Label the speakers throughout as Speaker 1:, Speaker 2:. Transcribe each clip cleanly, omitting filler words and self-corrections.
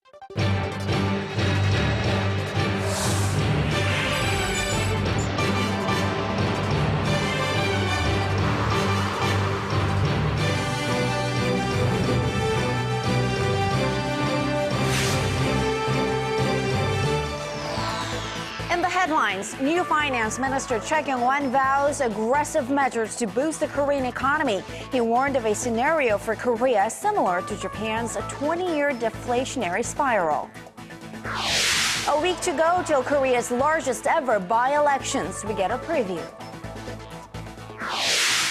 Speaker 1: In the headlines, new Finance Minister Choi Kyung-hwan vows aggressive measures to boost the Korean economy. He warned of a scenario for Korea similar to Japan's 20-year deflationary spiral. A week to go till Korea's largest ever by-elections. We get a preview.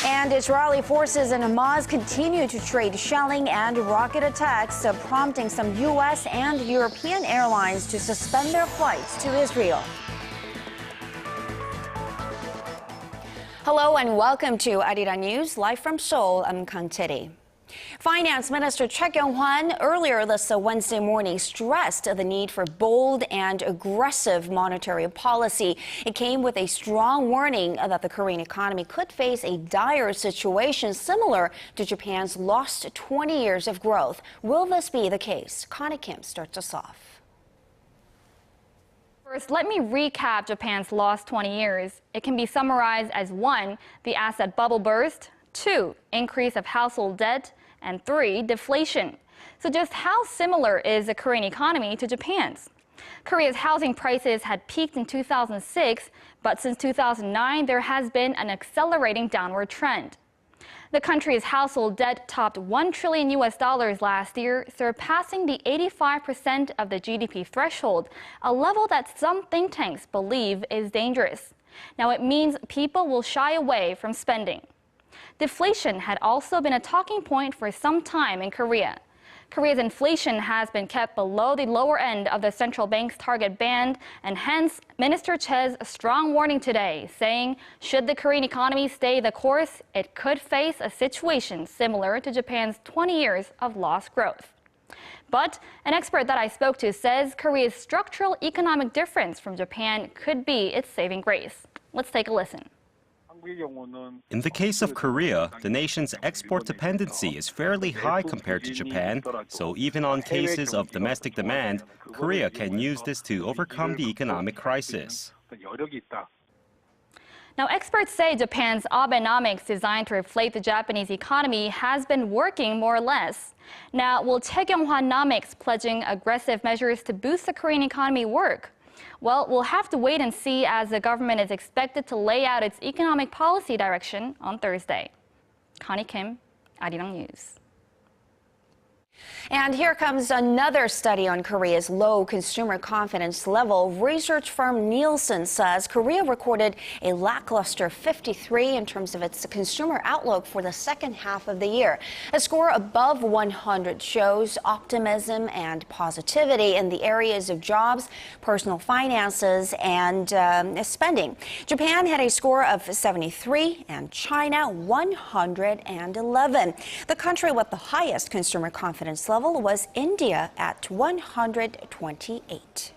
Speaker 1: And Israeli forces and Hamas continue to trade shelling and rocket attacks, prompting some U.S. and European airlines to suspend their flights to Israel. Hello and welcome to ARIRANG News, live from Seoul. I'm Kang Tae-ri. Finance Minister Choi Kyung-hwan earlier this Wednesday morning stressed the need for bold and aggressive monetary policy. It came with a strong warning that the Korean economy could face a dire situation similar to Japan's lost 20 years of growth. Will this be the case? Connie Kim starts us off.
Speaker 2: First, let me recap Japan's lost 20 years. It can be summarized as 1, the asset bubble burst, 2, increase of household debt, and 3, deflation. So just how similar is the Korean economy to Japan's? Korea's housing prices had peaked in 2006, but since 2009, there has been an accelerating downward trend. The country's household debt topped $1 trillion last year, surpassing the 85% of the GDP threshold, a level that some think tanks believe is dangerous. Now, it means people will shy away from spending. Deflation had also been a talking point for some time in Korea. Korea's inflation has been kept below the lower end of the central bank's target band, and hence Minister Choi's strong warning today, saying should the Korean economy stay the course, it could face a situation similar to Japan's 20 years of lost growth. But an expert that I spoke to says Korea's structural economic difference from Japan could be its saving grace. Let's take a listen.
Speaker 3: In the case of Korea, the nation's export dependency is fairly high compared to Japan, so even on cases of domestic demand, Korea can use this to overcome the economic crisis.
Speaker 2: Now, experts say Japan's Abenomics designed to reflate the Japanese economy has been working more or less. Now, will Choi Kyung-hwan-nomics pledging aggressive measures to boost the Korean economy work? Well, we'll have to wait and see as the government is expected to lay out its economic policy direction on Thursday. Connie Kim, ARIRANG News.
Speaker 1: And here comes another study on Korea's low consumer confidence level. Research firm Nielsen says Korea recorded a lackluster 53 in terms of its consumer outlook for the second half of the year. A score above 100 shows optimism and positivity in the areas of jobs, personal finances, and spending. Japan had a score of 73 and China 111. The country with the highest consumer confidence level was India at 128.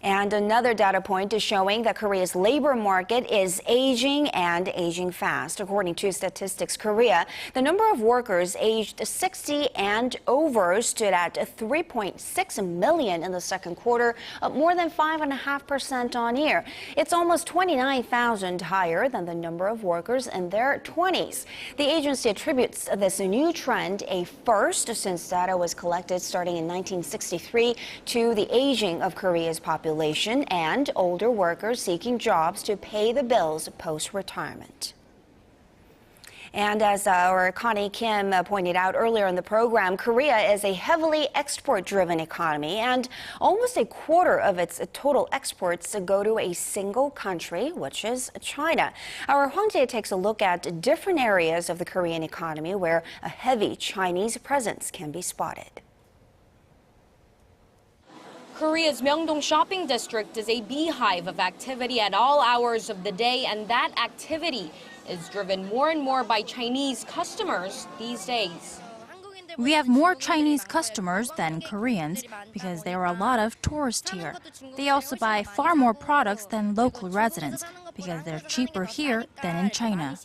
Speaker 1: And another data point is showing that Korea's labor market is aging and aging fast. According to Statistics Korea, the number of workers aged 60 and over stood at 3.6 million in the second quarter, up more than 5.5% on year. It's almost 29,000 higher than the number of workers in their 20s. The agency attributes this new trend, a first since data was collected starting in 1963, to the aging of Korea's population and older workers seeking jobs to pay the bills post-retirement. And as our Connie Kim pointed out earlier in the program, Korea is a heavily export-driven economy, and almost a quarter of its total exports go to a single country, which is China. Our Hwang Jae takes a look at different areas of the Korean economy where a heavy Chinese presence can be spotted.
Speaker 4: Korea's Myeongdong shopping district is a beehive of activity at all hours of the day, and that activity is driven more and more by Chinese customers these days.
Speaker 5: We have more Chinese customers than Koreans because there are a lot of tourists here. They also buy far more products than local residents because they're cheaper here than in China.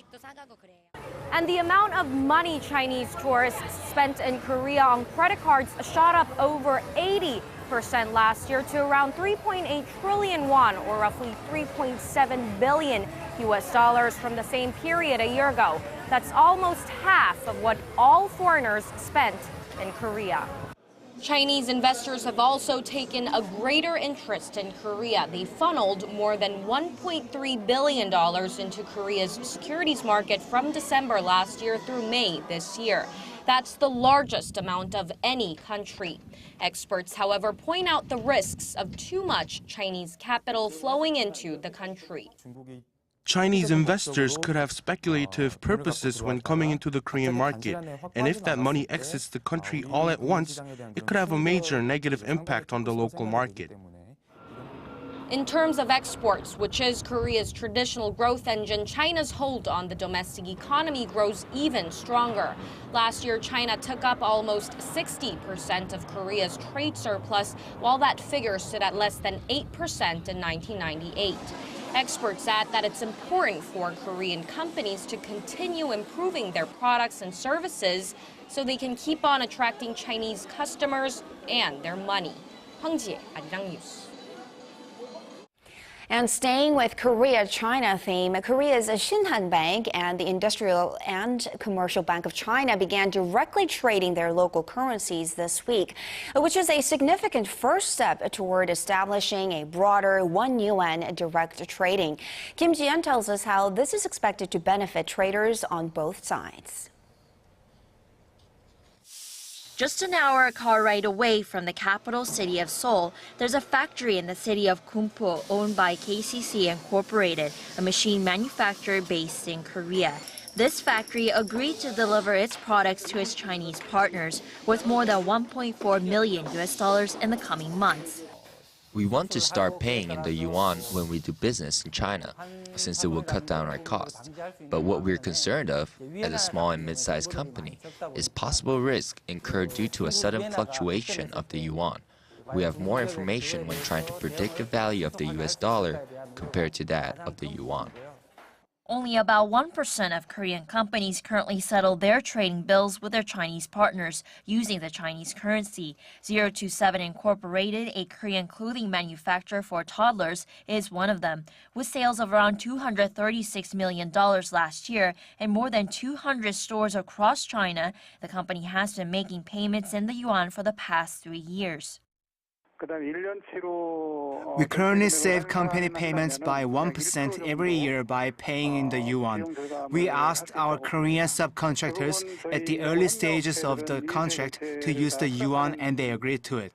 Speaker 4: And the amount of money Chinese tourists spent in Korea on credit cards shot up over 80% last year to around 3.8 trillion won, or roughly 3.7 billion US dollars from the same period a year ago. That's almost half of what all foreigners spent in Korea. Chinese investors have also taken a greater interest in Korea. They funneled more than $1.3 billion into Korea's securities market from December last year through May this year. That's the largest amount of any country. Experts, however, point out the risks of too much Chinese capital flowing into the country.
Speaker 6: Chinese investors could have speculative purposes when coming into the Korean market, and if that money exits the country all at once, it could have a major negative impact on the local market.
Speaker 4: In terms of exports, which is Korea's traditional growth engine, China's hold on the domestic economy grows even stronger. Last year, China took up almost 60% of Korea's trade surplus, while that figure stood at less than 8% in 1998. Experts add that it's important for Korean companies to continue improving their products and services so they can keep on attracting Chinese customers and their money. Hung Jie, ARIRANG News.
Speaker 1: And staying with Korea-China theme, Korea's Shinhan Bank and the Industrial and Commercial Bank of China began directly trading their local currencies this week, which is a significant first step toward establishing a broader 1 yuan direct trading. Kim Ji-yeon tells us how this is expected to benefit traders on both sides.
Speaker 7: Just an hour car ride away from the capital city of Seoul, there's a factory in the city of Gumpo owned by KCC Incorporated, a machine manufacturer based in Korea. This factory agreed to deliver its products to its Chinese partners worth more than 1.4 million US dollars in the coming months.
Speaker 8: We want to start paying in the yuan when we do business in China, since it will cut down our costs. But what we're concerned of, as a small and mid-sized company, is possible risk incurred due to a sudden fluctuation of the yuan. We have more information when trying to predict the value of the US dollar compared to that of the yuan.
Speaker 7: Only about 1% of Korean companies currently settle their trading bills with their Chinese partners using the Chinese currency. 027 Incorporated, a Korean clothing manufacturer for toddlers, is one of them. With sales of around $236 million last year and more than 200 stores across China, the company has been making payments in the yuan for the past 3 years.
Speaker 9: We currently save company payments by 1% every year by paying in the yuan. We asked our Korean subcontractors at the early stages of the contract to use the yuan, and they agreed to it.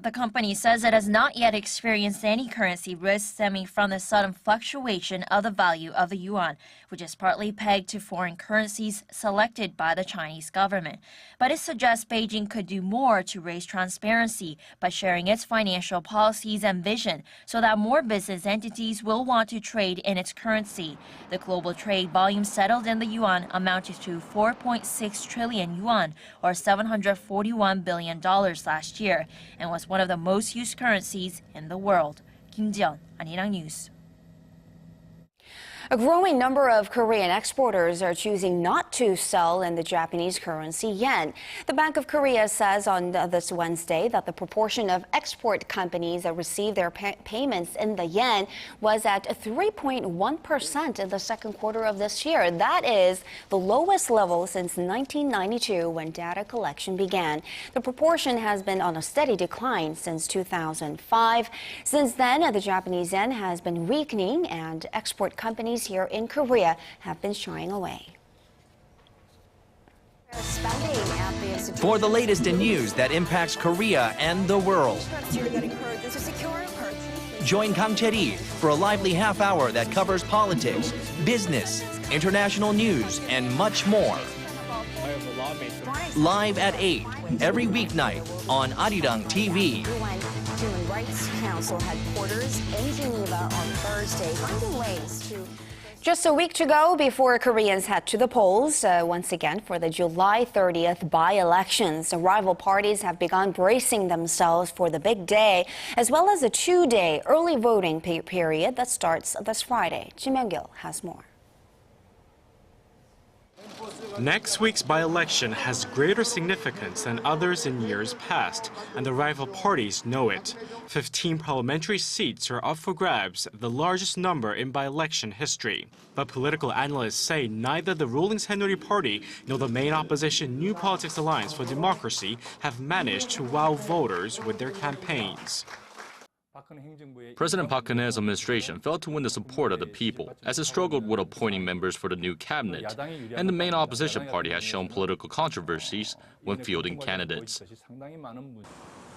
Speaker 7: The company says it has not yet experienced any currency risk stemming from the sudden fluctuation of the value of the yuan, which is partly pegged to foreign currencies selected by the Chinese government. But it suggests Beijing could do more to raise transparency by sharing its financial policies and vision so that more business entities will want to trade in its currency. The global trade volume settled in the yuan amounted to 4.6 trillion yuan, or $741 billion last year, and was one of the most used currencies in the world. Kim Ji-yeon, ARIRANG News.
Speaker 1: A growing number of Korean exporters are choosing not to sell in the Japanese currency yen. The Bank of Korea says on this Wednesday that the proportion of export companies that receive their payments in the yen was at 3.1% in the second quarter of this year. That is the lowest level since 1992 when data collection began. The proportion has been on a steady decline since 2005. Since then, the Japanese yen has been weakening and export companies here in Korea have been shying away.
Speaker 10: For the latest in news that impacts Korea and the world, join Kang Chae-ri for a lively half hour that covers politics, business, international news, and much more. Live at 8 every weeknight on ARIRANG TV.
Speaker 1: Human Rights Council headquarters in Geneva on Thursday, finding ways to... Just a week to go before Koreans head to the polls once again for the July 30th by-elections. Rival parties have begun bracing themselves for the big day, as well as a two-day early voting period that starts this Friday. Ji Myung-gil has more.
Speaker 11: Next week's by-election has greater significance than others in years past, and the rival parties know it. 15 parliamentary seats are up for grabs, the largest number in by-election history. But political analysts say neither the ruling Saenuri Party nor the main opposition New Politics Alliance for Democracy have managed to wow voters with their campaigns.
Speaker 12: President Park Geun-hye's administration failed to win the support of the people as it struggled with appointing members for the new cabinet, and the main opposition party has shown political controversies when fielding candidates.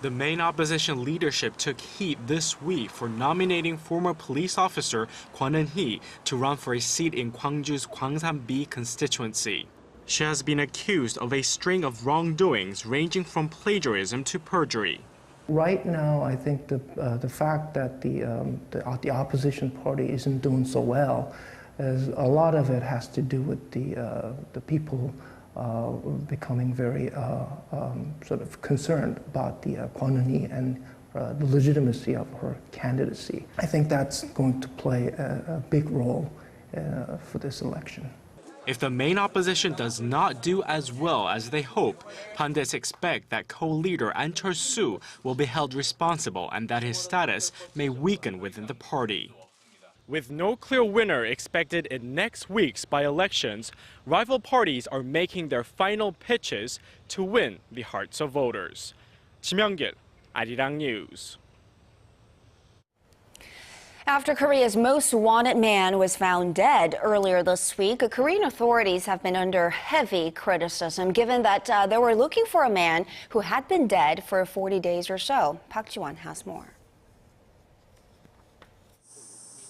Speaker 11: The main opposition leadership took heat this week for nominating former police officer Kwon Eun-hee to run for a seat in Gwangju's Gwansan-B constituency. She has been accused of a string of wrongdoings ranging from plagiarism to perjury.
Speaker 13: Right now, I think the fact that the opposition party isn't doing so well, is a lot of it has to do with the people becoming very sort of concerned about the Kwon Eun-hee and the legitimacy of her candidacy. I think that's going to play a big role for this election.
Speaker 11: If the main opposition does not do as well as they hope, pundits expect that co-leader An Cheol-soo will be held responsible and that his status may weaken within the party. With no clear winner expected in next week's by-elections, rival parties are making their final pitches to win the hearts of voters. Kim Young-gil, ARIRANG News.
Speaker 1: After Korea's most wanted man was found dead earlier this week, Korean authorities have been under heavy criticism, given that they were looking for a man who had been dead for 40 days or so. Park Ji-won has more.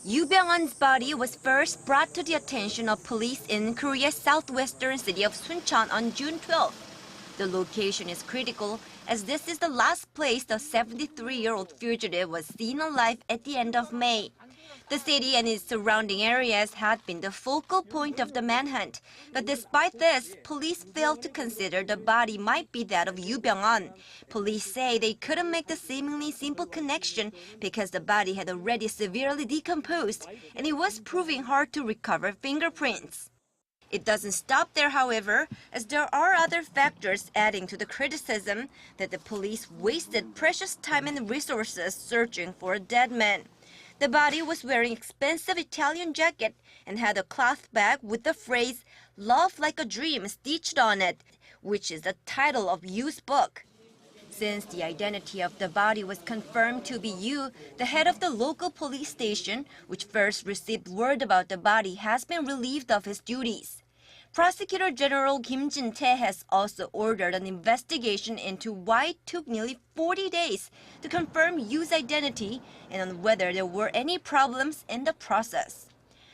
Speaker 14: Yoo Byung-hun's body was first brought to the attention of police in Korea's southwestern city of Suncheon on June 12th. The location is critical, as this is the last place the 73-year-old fugitive was seen alive at the end of May. The city and its surrounding areas had been the focal point of the manhunt, but despite this, police failed to consider the body might be that of Yoo Byung-hun. Police say they couldn't make the seemingly simple connection because the body had already severely decomposed, and it was proving hard to recover fingerprints. It doesn't stop there, however, as there are other factors adding to the criticism that the police wasted precious time and resources searching for a dead man. The body was wearing an expensive Italian jacket and had a cloth bag with the phrase "Love Like a Dream" stitched on it, which is the title of Yoo's book. Since the identity of the body was confirmed to be Yoo, the head of the local police station, which first received word about the body, has been relieved of his duties. Prosecutor General Kim Jin-tae has also ordered an investigation into why it took nearly 40 days to confirm Yoo's identity and on whether there were any problems in the process.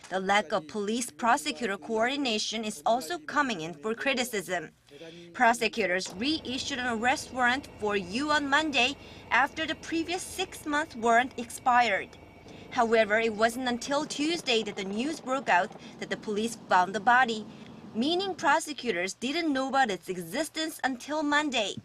Speaker 14: The lack of police-prosecutor coordination is also coming in for criticism. Prosecutors reissued an arrest warrant for Yoo on Monday after the previous 6-month warrant expired. However, it wasn't until Tuesday that the news broke out that the police found the body, meaning prosecutors didn't know about its existence until Monday.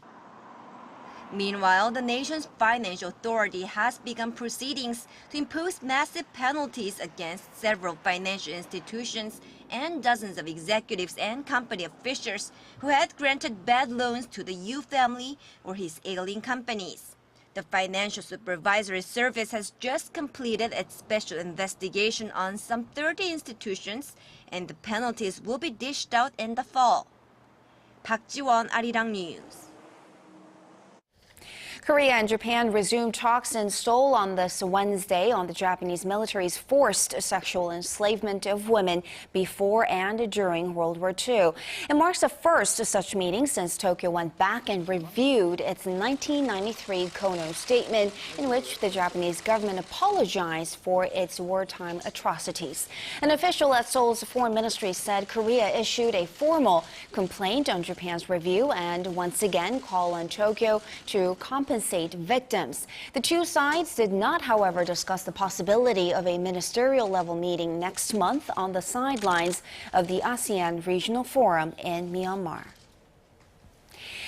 Speaker 14: Meanwhile, the nation's financial authority has begun proceedings to impose massive penalties against several financial institutions and dozens of executives and company officials who had granted bad loans to the Yoo family or his ailing companies. The Financial Supervisory Service has just completed its special investigation on some 30 institutions, and the penalties will be dished out in the fall. Park Ji-won, ARIRANG News.
Speaker 1: Korea and Japan resumed talks in Seoul on this Wednesday on the Japanese military's forced sexual enslavement of women before and during World War II. It marks the first such meeting since Tokyo went back and reviewed its 1993 Kono statement, in which the Japanese government apologized for its wartime atrocities. An official at Seoul's foreign ministry said Korea issued a formal complaint on Japan's review and once again called on Tokyo to compensate victims. The two sides did not, however, discuss the possibility of a ministerial-level meeting next month on the sidelines of the ASEAN Regional Forum in Myanmar.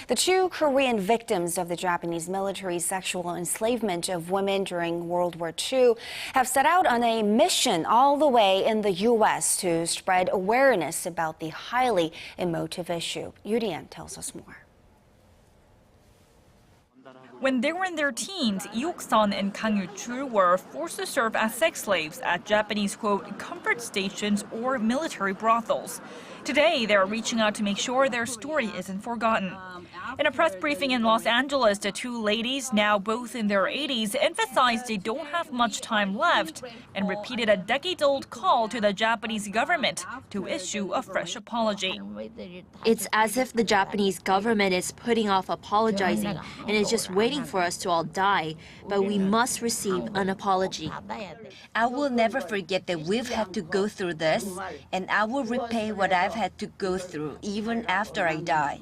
Speaker 1: The 2 Korean victims of the Japanese military sexual enslavement of women during World War II have set out on a mission all the way in the U.S. to spread awareness about the highly emotive issue. Yurian tells us more.
Speaker 15: When they were in their teens, Yuk-sun and Kang Yu-chul were forced to serve as sex slaves at Japanese, quote, comfort stations or military brothels. Today, they are reaching out to make sure their story isn't forgotten. In a press briefing in Los Angeles, the 2 ladies, now both in their 80s, emphasized they don't have much time left and repeated a decades-old call to the Japanese government to issue a fresh apology.
Speaker 7: It's as if the Japanese government is putting off apologizing and is just waiting for us to all die, but we must receive an apology.
Speaker 14: I will never forget that we've had to go through this, and I will repay what I've had to go through, even after I die.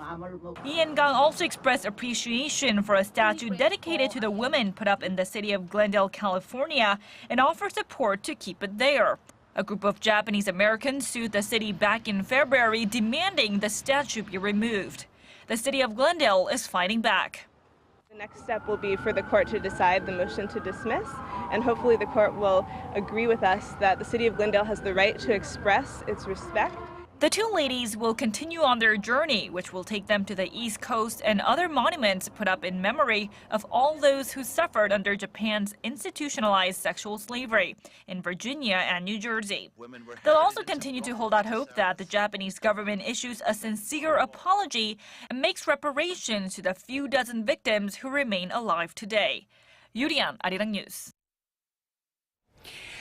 Speaker 15: Ian Gang also expressed appreciation for a statue dedicated to the women put up in the city of Glendale, California, and offered support to keep it there. A group of Japanese Americans sued the city back in February, demanding the statue be removed. The city of Glendale is fighting back.
Speaker 16: The next step will be for the court to decide the motion to dismiss, and hopefully the court will agree with us that the city of Glendale has the right to express its respect.
Speaker 15: The 2 ladies will continue on their journey, which will take them to the East Coast and other monuments put up in memory of all those who suffered under Japan's institutionalized sexual slavery in Virginia and New Jersey. They'll also continue to hold out hope that the Japanese government issues a sincere apology and makes reparations to the few dozen victims who remain alive today. Yurian, ARIRANG News.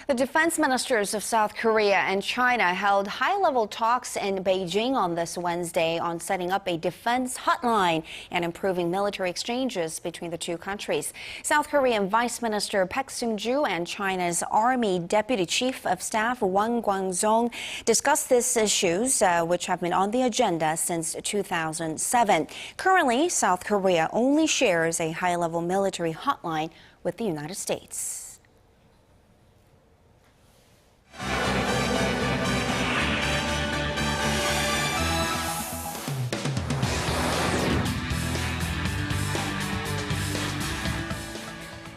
Speaker 1: The defense ministers of South Korea and China held high-level talks in Beijing on this Wednesday on setting up a defense hotline and improving military exchanges between the 2 countries. South Korean Vice Minister Baek Seung-ju and China's Army Deputy Chief of Staff Wang Guangzong discussed these issues, which have been on the agenda since 2007. Currently, South Korea only shares a high-level military hotline with the United States.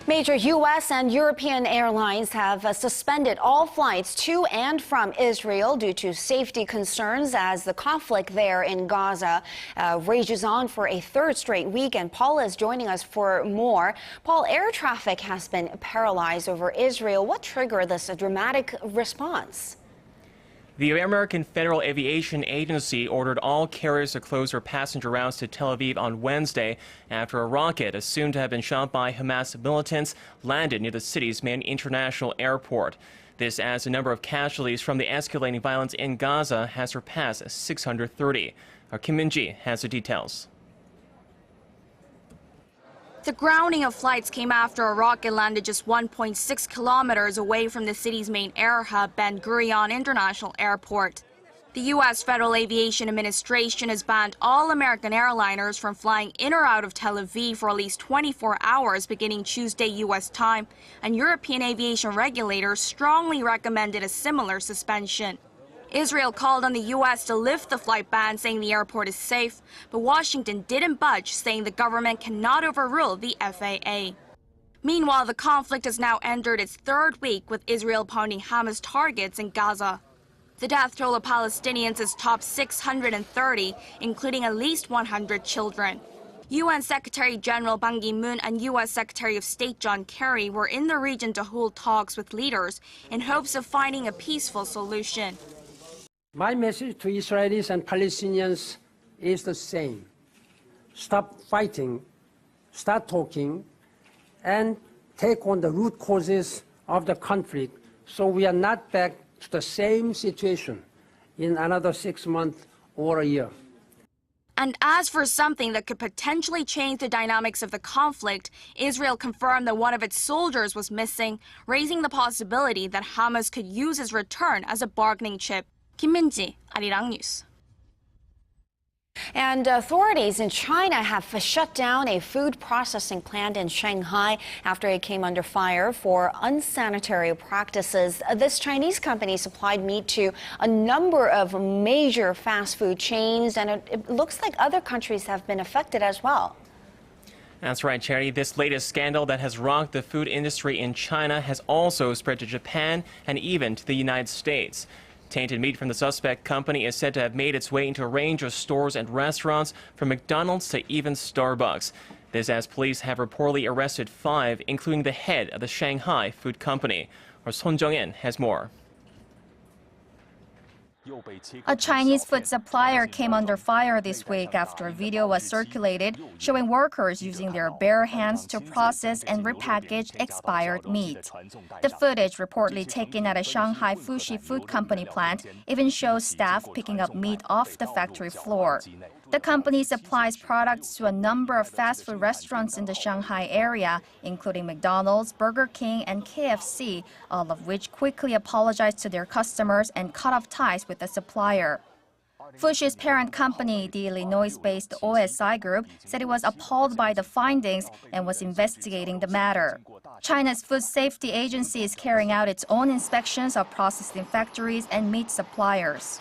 Speaker 1: Major U.S. and European airlines have suspended all flights to and from Israel due to safety concerns as the conflict there in Gaza rages on for a 3rd straight week. And Paul is joining us for more. Paul, air traffic has been paralyzed over Israel. What triggered this dramatic response?
Speaker 17: The American Federal Aviation Agency ordered all carriers to close their passenger routes to Tel Aviv on Wednesday after a rocket assumed to have been shot by Hamas militants landed near the city's main international airport. This as the number of casualties from the escalating violence in Gaza has surpassed 630. Our Kim Min-ji has the details.
Speaker 18: The grounding of flights came after a rocket landed just 1.6 kilometers away from the city's main air hub, Ben Gurion International Airport. The U.S. Federal Aviation Administration has banned all American airliners from flying in or out of Tel Aviv for at least 24 hours beginning Tuesday U.S. time, and European aviation regulators strongly recommended a similar suspension. Israel called on the U.S. to lift the flight ban, saying the airport is safe, but Washington didn't budge, saying the government cannot overrule the FAA. Meanwhile, the conflict has now entered its 3rd week, with Israel pounding Hamas targets in Gaza. The death toll of Palestinians has topped 630, including at least 100 children. UN Secretary General Ban Ki-moon and U.S. Secretary of State John Kerry were in the region to hold talks with leaders in hopes of finding a peaceful solution.
Speaker 19: My message to Israelis and Palestinians is the same. Stop fighting, start talking, and take on the root causes of the conflict so we are not back to the same situation in another 6 months or a year.
Speaker 18: And as for something that could potentially change the dynamics of the conflict, Israel confirmed that one of its soldiers was missing, raising the possibility that Hamas could use his return as a bargaining chip. Kim Min-ji, ARIRANG News.
Speaker 1: And authorities in China have shut down a food processing plant in Shanghai after it came under fire for unsanitary practices. This Chinese company supplied meat to a number of major fast food chains, and it looks like other countries have been affected as well.
Speaker 17: That's right, Charity. This latest scandal that has rocked the food industry in China has also spread to Japan and even to the United States. Tainted meat from the suspect company is said to have made its way into a range of stores and restaurants, from McDonald's to even Starbucks. This as police have reportedly arrested 5, including the head of the Shanghai food company. Our Son Jung-in has more.
Speaker 20: A Chinese food supplier came under fire this week after a video was circulated showing workers using their bare hands to process and repackage expired meat. The footage, reportedly taken at a Shanghai Fugitive food company plant, even shows staff picking up meat off the factory floor. The company supplies products to a number of fast food restaurants in the Shanghai area, including McDonald's, Burger King, and KFC, all of which quickly apologized to their customers and cut off ties with the supplier. Fushi's parent company, the Illinois-based OSI Group, said it was appalled by the findings and was investigating the matter. China's Food Safety Agency is carrying out its own inspections of processing factories and meat suppliers.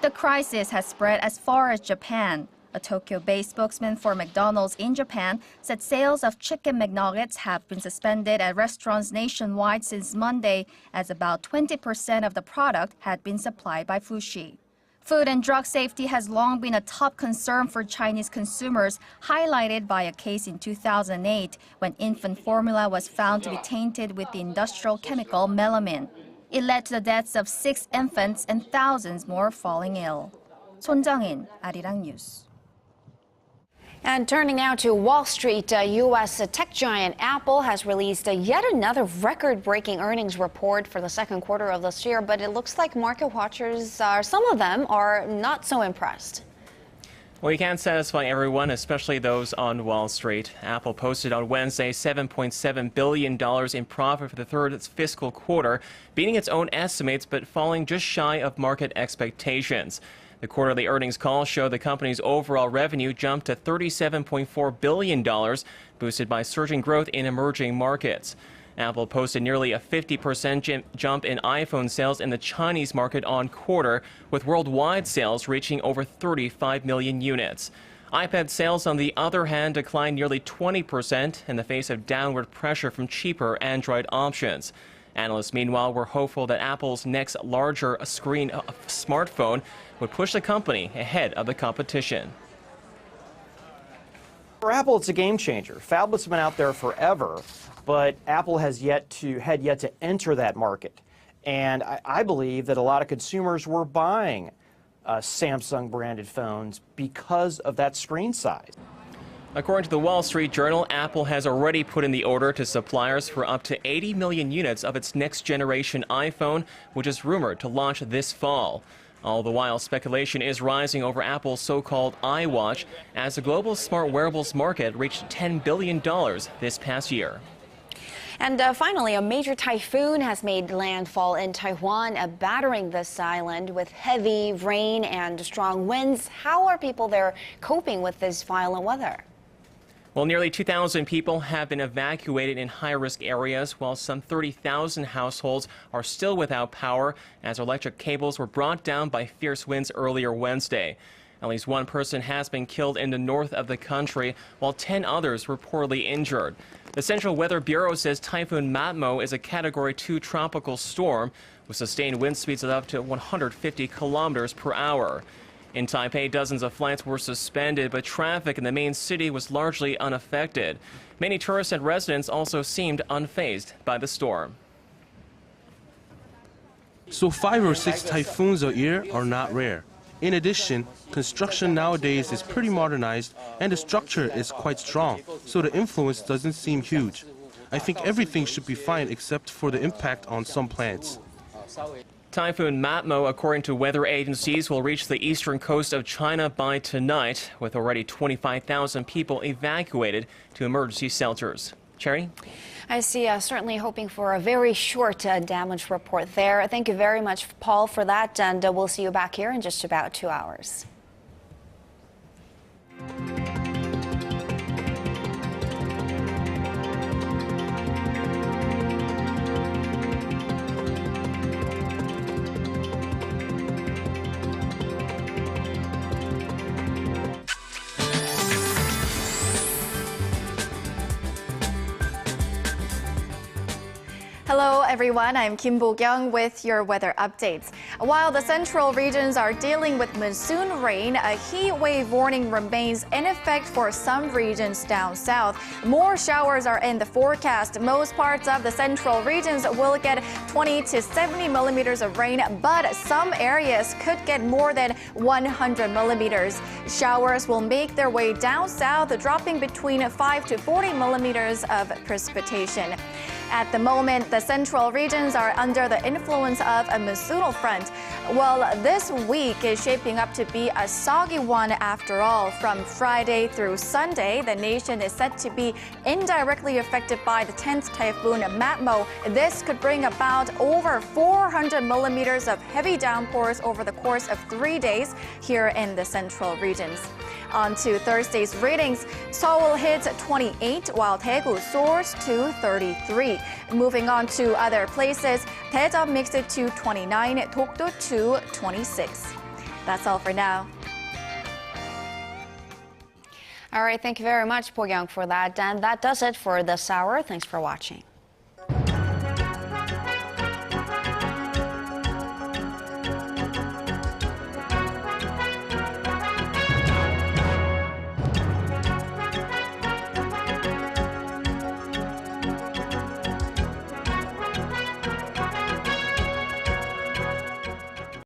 Speaker 20: The crisis has spread as far as Japan. A Tokyo-based spokesman for McDonald's in Japan said sales of chicken McNuggets have been suspended at restaurants nationwide since Monday, as about 20% of the product had been supplied by Fushi. Food and drug safety has long been a top concern for Chinese consumers, highlighted by a case in 2008 when infant formula was found to be tainted with the industrial chemical melamine. It led to the deaths of 6 infants and thousands more falling ill. Son Jung-in, ARIRANG News.
Speaker 1: And turning now to Wall Street, U.S. tech giant Apple has released yet another record-breaking earnings report for the second quarter of this year, but it looks like market watchers, some of them, are not so impressed.
Speaker 17: Well, you can't satisfy everyone, especially those on Wall Street. Apple posted on Wednesday $7.7 billion in profit for the third fiscal quarter, beating its own estimates but falling just shy of market expectations. The quarterly earnings call showed the company's overall revenue jumped to $37.4 billion, boosted by surging growth in emerging markets. Apple posted nearly a 50% jump in iPhone sales in the Chinese market on quarter, with worldwide sales reaching over 35 million units. iPad sales, on the other hand, declined nearly 20% in the face of downward pressure from cheaper Android options. Analysts, meanwhile, were hopeful that Apple's next larger screen smartphone would push the company ahead of the competition.
Speaker 21: For Apple, it's a game changer. Phablets have been out there forever, but Apple had yet to enter that market. And I believe that a lot of consumers were buying Samsung-branded phones because of that screen size.
Speaker 17: According to the Wall Street Journal, Apple has already put in the order to suppliers for up to 80 million units of its next-generation iPhone, which is rumored to launch this fall. All the while, speculation is rising over Apple's so-called iWatch, as the global smart wearables market reached $10 billion this past year.
Speaker 1: And finally, a major typhoon has made landfall in Taiwan, battering this island with heavy rain and strong winds. How are people there coping with this violent weather?
Speaker 17: Well, nearly 2,000 people have been evacuated in high-risk areas, while some 30,000 households are still without power as electric cables were brought down by fierce winds earlier Wednesday. At least one person has been killed in the north of the country, while 10 others were poorly injured. The Central Weather Bureau says Typhoon Matmo is a Category 2 tropical storm with sustained wind speeds of up to 150 kilometers per hour. In Taipei, dozens of flights were suspended, but traffic in the main city was largely unaffected. Many tourists and residents also seemed unfazed by the storm.
Speaker 6: So 5 or 6 typhoons a year are not rare. In addition, construction nowadays is pretty modernized and the structure is quite strong, so the influence doesn't seem huge. I think everything should be fine except for the impact on some plants.
Speaker 17: Typhoon Matmo, according to weather agencies, will reach the eastern coast of China by tonight, with already 25,000 people evacuated to emergency shelters. Cherry?
Speaker 1: I see. Certainly hoping for a very short damage report there. Thank you very much, Paul, for that, and we'll see you back here in just about 2 hours.
Speaker 3: Hello everyone, I'm Kim Bo-kyung with your weather updates. While the central regions are dealing with monsoon rain, a heat wave warning remains in effect for some regions down south. More showers are in the forecast. Most parts of the central regions will get 20 to 70 millimeters of rain, but some areas could get more than 100 millimeters. Showers will make their way down south, dropping between 5 to 40 millimeters of precipitation. At the moment, the central regions are under the influence of a monsoonal front. Well, this week is shaping up to be a soggy one after all. From Friday through Sunday, the nation is set to be indirectly affected by the 10th Typhoon Matmo. This could bring about over 400 millimeters of heavy downpours over the course of 3 days here in the central regions. On to Thursday's readings. Seoul hits 28, while Daegu soars to 33. Moving on to other places, Daejeon makes it to 29, Dokdo to 26. That's all for now.
Speaker 1: All right, thank you very much, Bo-kyung, for that. And that does it for this hour. Thanks for watching.